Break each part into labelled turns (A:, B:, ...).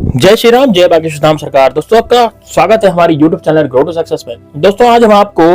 A: जय श्री राम, जय बाकी राम सरकार। दोस्तों आपका स्वागत है हमारी YouTube channel grow to success में। दोस्तों आज हम आपको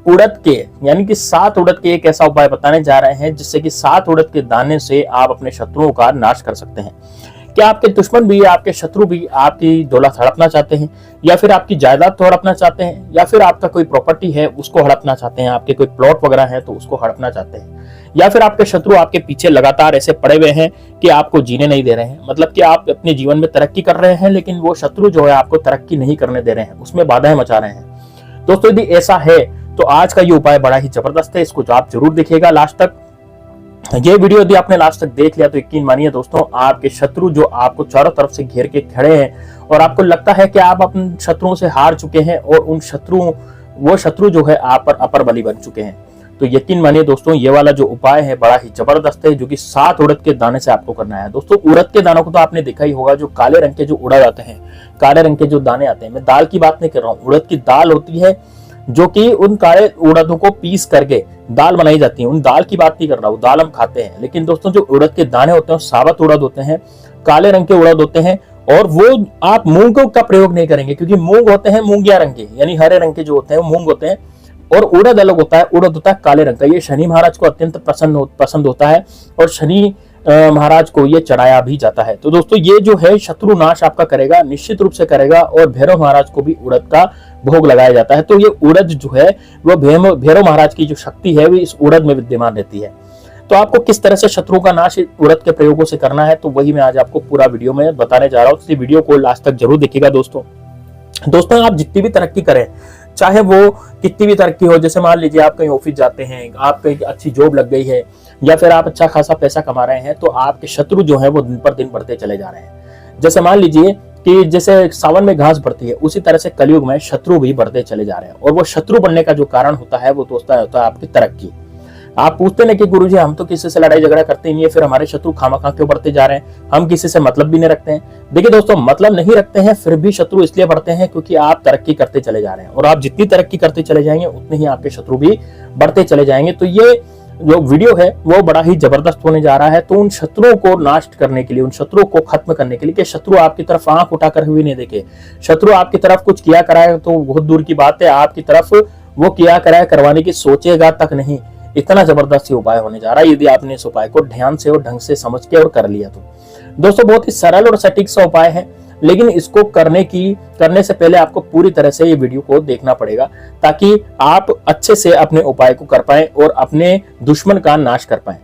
A: उड़द के यानी कि 7 उड़द के एक ऐसा उपाय बताने जा रहे हैं जिससे कि 7 उड़द के दाने से आप अपने शत्रुओं का नाश कर सकते हैं। क्या आपके दुश्मन भी, आपके शत्रु भी आपकी दौलत हड़पना चाहते हैं, या फिर आपकी जायदाद तो हड़पना चाहते हैं, या फिर आपका कोई प्रॉपर्टी है उसको हड़पना चाहते हैं, आपके कोई प्लॉट वगैरह है तो उसको हड़पना चाहते हैं, या फिर आपके शत्रु आपके पीछे लगातार ऐसे पड़े हुए हैं कि आपको जीने नहीं दे रहे हैं। मतलब कि आप अपने जीवन में तरक्की कर रहे हैं लेकिन वो शत्रु जो है आपको तरक्की नहीं करने दे रहे हैं, उसमें बाधाएं मचा रहे हैं। दोस्तों यदि ऐसा है तो आज का ये उपाय बड़ा ही जबरदस्त है, इसको आप जरूर देखिएगा लास्ट तक। ये वीडियो यदि आपने लास्ट तक देख लिया तो यकीन मानिए दोस्तों, आपके शत्रु जो आपको चारों तरफ से घेर के खड़े हैं और आपको लगता है कि आप अपने शत्रुओं से हार चुके हैं और वो शत्रु जो है आप पर अपर बलि बन चुके हैं, तो यकीन मानिए दोस्तों ये वाला जो उपाय है बड़ा ही जबरदस्त है, जो कि 7 उड़द के दाने से आपको करना है। दोस्तों उड़द के दानों को तो आपने देखा ही होगा, जो काले रंग के जो उड़द आते हैं, काले रंग के जो दाने आते हैं। मैं दाल की बात नहीं कर रहा हूँ, उड़द की दाल होती है जो कि उन काले उड़दों को पीस करके दाल बनाई जाती है, उन दाल की बात नहीं कर रहा हूँ, दाल हम खाते हैं। लेकिन दोस्तों जो उड़द के दाने होते हैं साबुत उड़द होते हैं, काले रंग के उड़द होते हैं, और वो आप मूंग का प्रयोग नहीं करेंगे क्योंकि मूंग होते हैं मूंगिया रंग के, यानी हरे रंग के जो होते हैं वो मूंग होते हैं, और उड़द अलग होता है, उड़द होता है काले रंग का। ये शनि महाराज को अत्यंत पसंद होता है और शनि महाराज को ये चढ़ाया भी जाता है। तो दोस्तों ये जो है शत्रु नाश आपका करेगा, निश्चित रूप से करेगा, और भैरव महाराज को भी उड़द का भोग लगाया जाता है। तो ये उड़द जो है वो भैरव महाराज की जो शक्ति है वो इस उड़द में विद्यमान रहती है। तो आपको किस तरह से शत्रुओं का नाश उड़द के प्रयोगों से करना है, तो वही मैं आज आपको पूरा वीडियो में बताने जा रहा हूँ। तो वीडियो को लास्ट तक जरूर देखिएगा दोस्तों आप जितनी भी तरक्की करें, चाहे वो कितनी भी तरक्की हो, जैसे मान लीजिए आप कहीं ऑफिस जाते हैं, आप कहीं अच्छी जॉब लग गई है, या फिर आप अच्छा खासा पैसा कमा रहे हैं, तो आपके शत्रु जो है वो दिन पर दिन बढ़ते चले जा रहे हैं। जैसे मान लीजिए कि जैसे सावन में घास बढ़ती है, उसी तरह से कलयुग में शत्रु भी बढ़ते चले जा रहे हैं, और वो शत्रु बनने का जो कारण होता है वो दोस्तों होता है आपकी तरक्की। आप पूछते हैं कि गुरुजी हम तो किसी से लड़ाई झगड़ा करते ही नहीं है, फिर हमारे शत्रु खामखा क्यों बढ़ते जा रहे हैं, हम किसी से मतलब भी नहीं रखते हैं। देखिए दोस्तों, मतलब नहीं रखते हैं फिर भी शत्रु इसलिए बढ़ते हैं क्योंकि आप तरक्की करते चले जा रहे हैं, और आप जितनी तरक्की करते चले जाएंगे उतने ही आपके शत्रु भी बढ़ते चले जाएंगे। तो ये जो वीडियो है वो बड़ा ही जबरदस्त होने जा रहा है। तो उन शत्रुओं को नाश करने के लिए, उन शत्रुओं को खत्म करने के लिए, कि शत्रु आपकी तरफ आंख उठाकर हुए नहीं देखे, शत्रु आपकी तरफ कुछ किया कराए तो बहुत दूर की बात है, आपकी तरफ वो किया कराए करवाने की सोचेगा तक नहीं। इतना जबरदस्त उपाय होने जा रहा है यदि आपने इस उपाय को ध्यान से और ढंग से समझ के और कर लिया तो। दोस्तों बहुत ही सरल और सटीक सा उपाय है, लेकिन इसको करने से पहले आपको पूरी तरह से ये वीडियो को देखना पड़ेगा ताकि आप अच्छे से अपने उपाय को कर पाएं और अपने दुश्मन का नाश कर पाएं।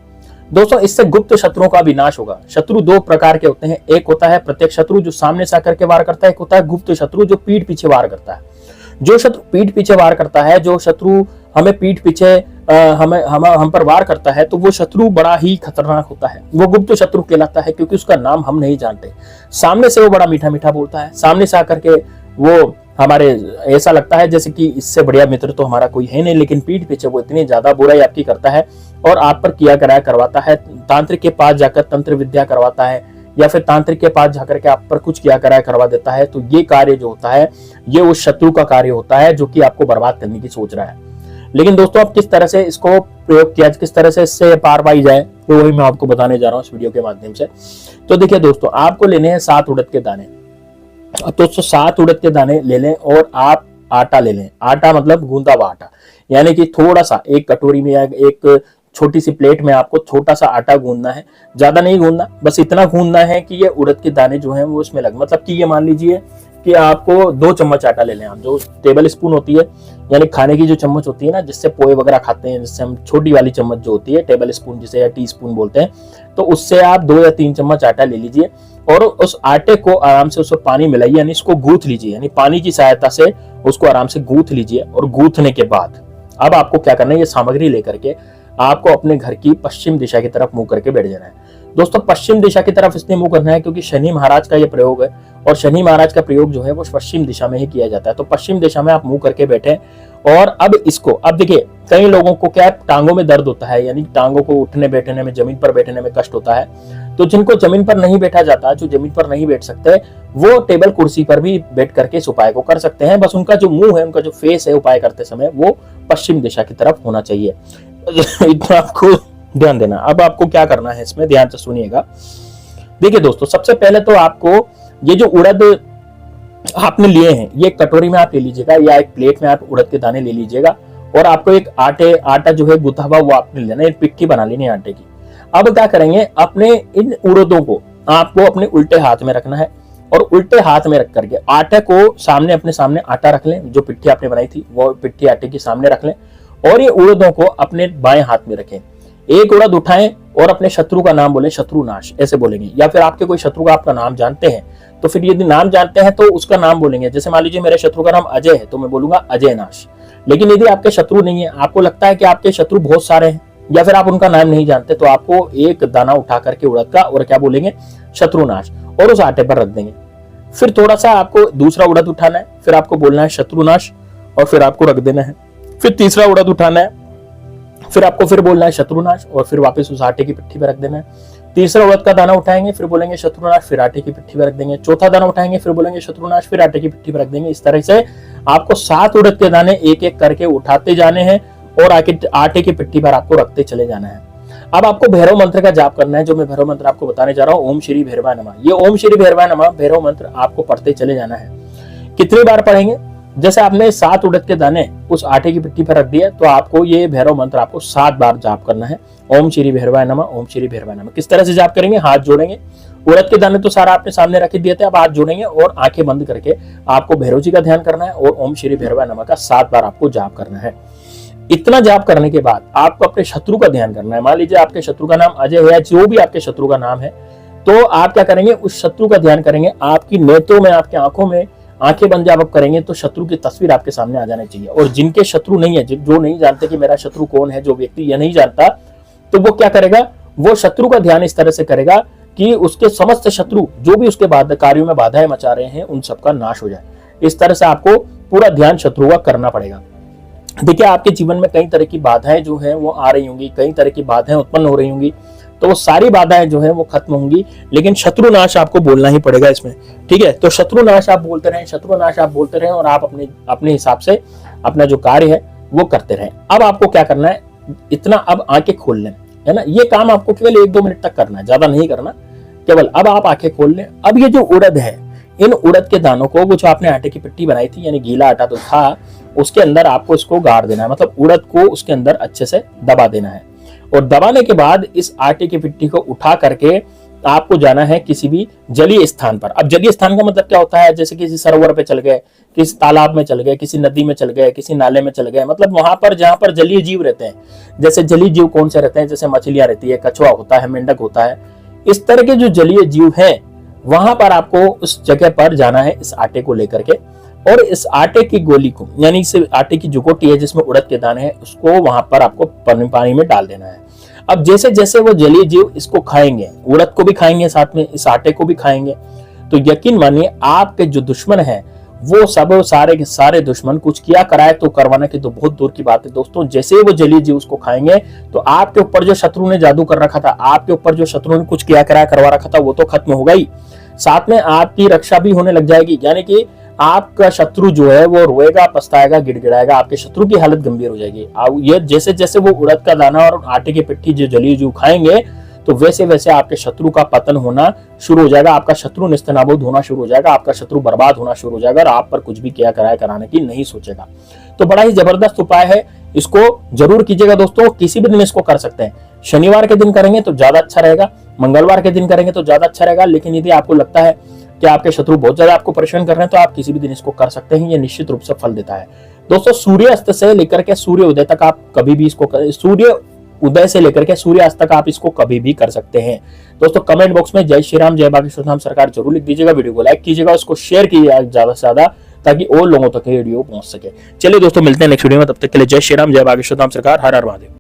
A: दोस्तों इससे गुप्त शत्रुओं का विनाश होगा। शत्रु 2 प्रकार के होते हैं, एक होता है प्रत्यक्ष शत्रु जो सामने से आकर के वार करता है, एक होता है गुप्त शत्रु जो पीठ पीछे वार करता है। जो शत्रु पीठ पीछे वार करता है, जो शत्रु हमें पीठ पीछे हम पर वार करता है, तो वो शत्रु बड़ा ही खतरनाक होता है, वो गुप्त शत्रु कहलाता है क्योंकि उसका नाम हम नहीं जानते। सामने से वो बड़ा मीठा मीठा बोलता है, सामने से आकर के वो हमारे ऐसा लगता है जैसे कि इससे बढ़िया मित्र तो हमारा कोई है नहीं, लेकिन पीठ पीछे वो इतनी ज्यादा बुराई आपकी करता है और आप पर किया कराया करवाता है। तांत्रिक के पास जाकर तंत्र विद्या करवाता है, या फिर तांत्रिक के पास जाकर के आप पर कुछ किया कराया करवा देता है। तो ये कार्य जो होता है ये उस शत्रु का कार्य होता है जो कि आपको बर्बाद करने की सोच रहा है। लेकिन दोस्तों अब किस तरह से इसको प्रयोग किया, किस तरह से इससे पार पाई जाए, तो वही मैं आपको बताने जा रहा हूँ इस वीडियो के माध्यम से। तो देखिए दोस्तों, आपको लेने हैं 7 उड़द के दाने। अब दोस्तों 7 उड़द के दाने ले लें और आप आटा ले लें। आटा मतलब गूंदा हुआ आटा, यानी कि थोड़ा सा एक कटोरी में या एक छोटी सी प्लेट में आपको छोटा सा आटा गूंदना है, ज्यादा नहीं गूंदना, बस इतना गूंदना है कि ये उड़द के दाने जो हैं वो इसमें लगे। मतलब कि ये मान लीजिए कि आपको 2 चम्मच आटा ले लें, आप जो टेबल स्पून होती है यानी खाने की जो चम्मच होती है ना, जिससे पोहे वगैरह खाते हैं, जिससे हम छोटी वाली चम्मच जो होती है टेबल स्पून जिसे या टी स्पून बोलते हैं, तो उससे आप 2 या 3 चम्मच आटा ले लीजिए और उस आटे को आराम से उसमें पानी मिलाइए, यानी इसको गूंथ लीजिए, यानी पानी की सहायता से उसको आराम से गूंथ लीजिए। और गूंथने के बाद अब आपको क्या करना है, ये सामग्री लेकर के आपको अपने घर की पश्चिम दिशा की तरफ मुंह करके बैठ जाना है। दोस्तों पश्चिम दिशा की तरफ इसलिए मुंह करना है क्योंकि शनि महाराज का ये प्रयोग है, और शनि महाराज का प्रयोग जो है वो पश्चिम दिशा में ही किया जाता है। तो पश्चिम दिशा में आप मुंह करके बैठे, और अब देखिए कई लोगों को क्या है, टांगों में दर्द होता है, यानी टांगों को उठने बैठने में, जमीन पर बैठने में कष्ट होता है। तो जिनको जमीन पर नहीं बैठा जाता, जो जमीन पर नहीं बैठ सकते, वो टेबल कुर्सी पर भी बैठ करके इस उपाय को कर सकते हैं। बस उनका जो मुंह है, उनका जो फेस है उपाय करते समय वो पश्चिम दिशा की तरफ होना चाहिए। इतना आपको ध्यान देना। अब आपको क्या करना है इसमें, ध्यान से सुनिएगा। देखिए दोस्तों, सबसे पहले तो आपको ये जो उड़द आपने लिए हैं, ये एक कटोरी में आप ले लीजिएगा या एक प्लेट में आप उड़द के दाने ले लीजिएगा और आपको एक आटा जो है गुथा हुआ वो आपने लेना है, पिट्ठी बना लेनी है आटे की। अब क्या करेंगे, अपने इन उड़दों को आपको अपने उल्टे हाथ में रखना है और उल्टे हाथ में रख करके आटे को सामने, अपने सामने आटा रख लें, जो पिट्ठी आपने बनाई थी वो पिट्ठी आटे के सामने रख लें और ये उड़दों को अपने बाएं हाथ में रखें। एक उड़द उठाएं और अपने शत्रु का नाम बोले, शत्रुनाश ऐसे बोलेंगे। या फिर आपके कोई शत्रु का आपका नाम जानते हैं तो फिर यदि नाम जानते हैं तो उसका नाम बोलेंगे। जैसे मान लीजिए मेरे शत्रु का नाम अजय है तो मैं बोलूंगा अजय नाश। लेकिन यदि आपके शत्रु नहीं है, आपको लगता है कि आपके शत्रु बहुत सारे हैं या फिर आप उनका नाम नहीं जानते, तो आपको एक दाना उठा करके उड़द का और क्या बोलेंगे, शत्रुनाश, और उस आटे पर रख देंगे। फिर थोड़ा सा आपको दूसरा उड़द उठाना है, फिर आपको बोलना है शत्रुनाश और फिर आपको रख देना है। फिर तीसरा उड़द उठाना है, फिर आपको फिर बोलना है शत्रुनाश और फिर वापस उस आटे की पिट्ठी पे रख देना है। तीसरा उड़द का दाना उठाएंगे, फिर बोलेंगे शत्रुनाश, फिर आटे की पिट्ठी पे रख देंगे। चौथा दाना उठाएंगे, फिर बोलेंगे शत्रुनाश, फिर आटे की पिट्ठी पे रख देंगे। इस तरह से आपको 7 उड़द के दाने एक एक करके उठाते जाने हैं और आटे की पिट्ठी पर आपको रखते चले जाना है। अब आपको भैरव मंत्र का जाप करना है, जो मैं भैरव मंत्र आपको बताने जा रहा हूँ, ओम श्री भैरवाय नमः। ये ओम श्री भैरवाय नमः भैरव मंत्र आपको पढ़ते चले जाना है। कितनी बार पढ़ेंगे, जैसे आपने 7 उड़द के दाने उस आटे की पिट्ठी पर रख दिया तो आपको ये भैरव मंत्र आपको 7 बार जाप करना है, ओम श्री भैरवाय नमः, ओम श्री भैरवाय नमः। किस तरह से जाप करेंगे, हाथ जोड़ेंगे, उड़द के दाने तो सारा आपने सामने रख दिए थे, अब हाथ जोड़ेंगे और आंखें बंद करके आपको भैरव जी का ध्यान करना है और ओम श्री भैरवाय नमः का 7 बार आपको जाप करना है। इतना जाप करने के बाद आपको अपने शत्रु का ध्यान करना है। मान लीजिए आपके शत्रु का नाम अजय है, जो भी आपके शत्रु का नाम है, तो आप क्या करेंगे, उस शत्रु का ध्यान करेंगे। आपकी नेत्रों में, आपकी आंखों में आंखें बंद जब आप करेंगे तो शत्रु की तस्वीर आपके सामने आ जानी चाहिए। और जिनके शत्रु नहीं है, जो नहीं जानते कि मेरा शत्रु कौन है, जो व्यक्ति यह नहीं जानता, तो वो क्या करेगा, वो शत्रु का ध्यान इस तरह से करेगा कि उसके समस्त शत्रु जो भी उसके कार्यों में बाधाएं मचा रहे हैं उन सबका नाश हो जाए। इस तरह से आपको पूरा ध्यान शत्रु का करना पड़ेगा। देखिए, आपके जीवन में कई तरह की बाधाएं जो है वो आ रही होंगी, कई तरह की बाधाएं उत्पन्न हो रही होंगी, तो वो सारी बाधाएं जो है वो खत्म होंगी, लेकिन शत्रुनाश आपको बोलना ही पड़ेगा इसमें। ठीक है, तो शत्रुनाश आप बोलते रहें, शत्रुनाश आप बोलते रहें और आप अपने हिसाब से अपना जो कार्य है वो करते रहें। अब आपको क्या करना है, इतना अब आंखें खोल लें, है ना। ये काम आपको केवल 1-2 मिनट तक करना है, ज्यादा नहीं करना, केवल अब आप आंखें खोल लें। अब ये जो उड़द है, इन उड़द के दानों को, वो जो आपने आटे की पिट्ठी बनाई थी, यानी गीला आटा तो था, उसके अंदर आपको इसको गाड़ देना है, मतलब उड़द को उसके अंदर अच्छे से दबा देना है। और दबाने के बाद इस आटे की पिट्ठी को उठा करके आपको जाना है किसी भी जलीय स्थान पर। अब जलीय स्थान का मतलब क्या होता है, जैसे किसी सरोवर पे चल गए, किसी तालाब में चल गए, किसी नदी में चल गए, किसी नाले में चल गए, मतलब वहां पर जहां पर जलीय जीव रहते हैं। जैसे जलीय जीव कौन से रहते हैं, जैसे मछलियां रहती है, कछुआ होता है, मेंढक होता है, इस तरह के जो जलीय जीव हैं, वहां पर आपको उस जगह पर जाना है इस आटे को लेकर के, और इस आटे की गोली को, यानी इस आटे की जो गोटी है जिसमें उड़द के दाने हैं, उसको वहां पर आपको पानी में डाल देना है। अब जैसे जैसे वो जलीय जीव इसको खाएंगे, उड़द को भी खाएंगे, साथ में इस आटे को भी खाएंगे, तो यकीन मानिए आपके जो दुश्मन है वो सब सारे के सारे दुश्मन, कुछ किया कराए तो करवाना की तो बहुत दूर की बात है दोस्तों। जैसे ही वो जलीय जीव उसको खाएंगे तो आपके ऊपर जो शत्रु ने जादू कर रखा था, आपके ऊपर जो शत्रु ने कुछ किया कराया करवा रखा था, वो तो खत्म हो गई, साथ में आपकी रक्षा भी होने लग जाएगी। यानी कि आपका शत्रु जो है वो रोएगा, पछताएगा, गिड़गिड़ाएगा, आपके शत्रु की हालत गंभीर हो जाएगी। ये जैसे जैसे वो उड़द का दाना और आटे की पिट्ठी जो जलीय जीव खाएंगे तो वैसे वैसे आपके शत्रु का पतन होना शुरू हो जाएगा, आपका शत्रु निस्तनाबूद होना शुरू हो जाएगा, आपका शत्रु बर्बाद होना शुरू हो जाएगा और आप पर कुछ भी किया कराया कराने की नहीं सोचेगा। तो बड़ा ही जबरदस्त उपाय है, इसको जरूर कीजिएगा दोस्तों। किसी भी दिन इसको कर सकते हैं, शनिवार के दिन करेंगे तो ज्यादा अच्छा रहेगा, मंगलवार के दिन करेंगे तो ज्यादा अच्छा रहेगा। लेकिन यदि आपको लगता है कि आपके शत्रु बहुत ज्यादा आपको परेशान कर रहे हैं तो आप किसी भी दिन इसको कर सकते हैं, ये निश्चित रूप से फल देता है दोस्तों। सूर्यास्त से लेकर के सूर्योदय तक आप कभी भी इसको सूर्य उदय से लेकर के सूर्यास्त तक आप इसको कभी भी कर सकते हैं दोस्तों। कमेंट बॉक्स में जय श्री राम, जय बागेश्वर धाम सरकार जरूर लिख दीजिएगा। वीडियो को लाइक कीजिएगा, उसको शेयर कीजिएगा ज्यादा से ज्यादा, ताकि और लोगों तक ये वीडियो पहुंच सके। चलिए दोस्तों, मिलते हैं नेक्स्ट वीडियो में, तब तक के लिए जय श्री राम, जय बागेश्वर धाम सरकार, हर हर महादेव।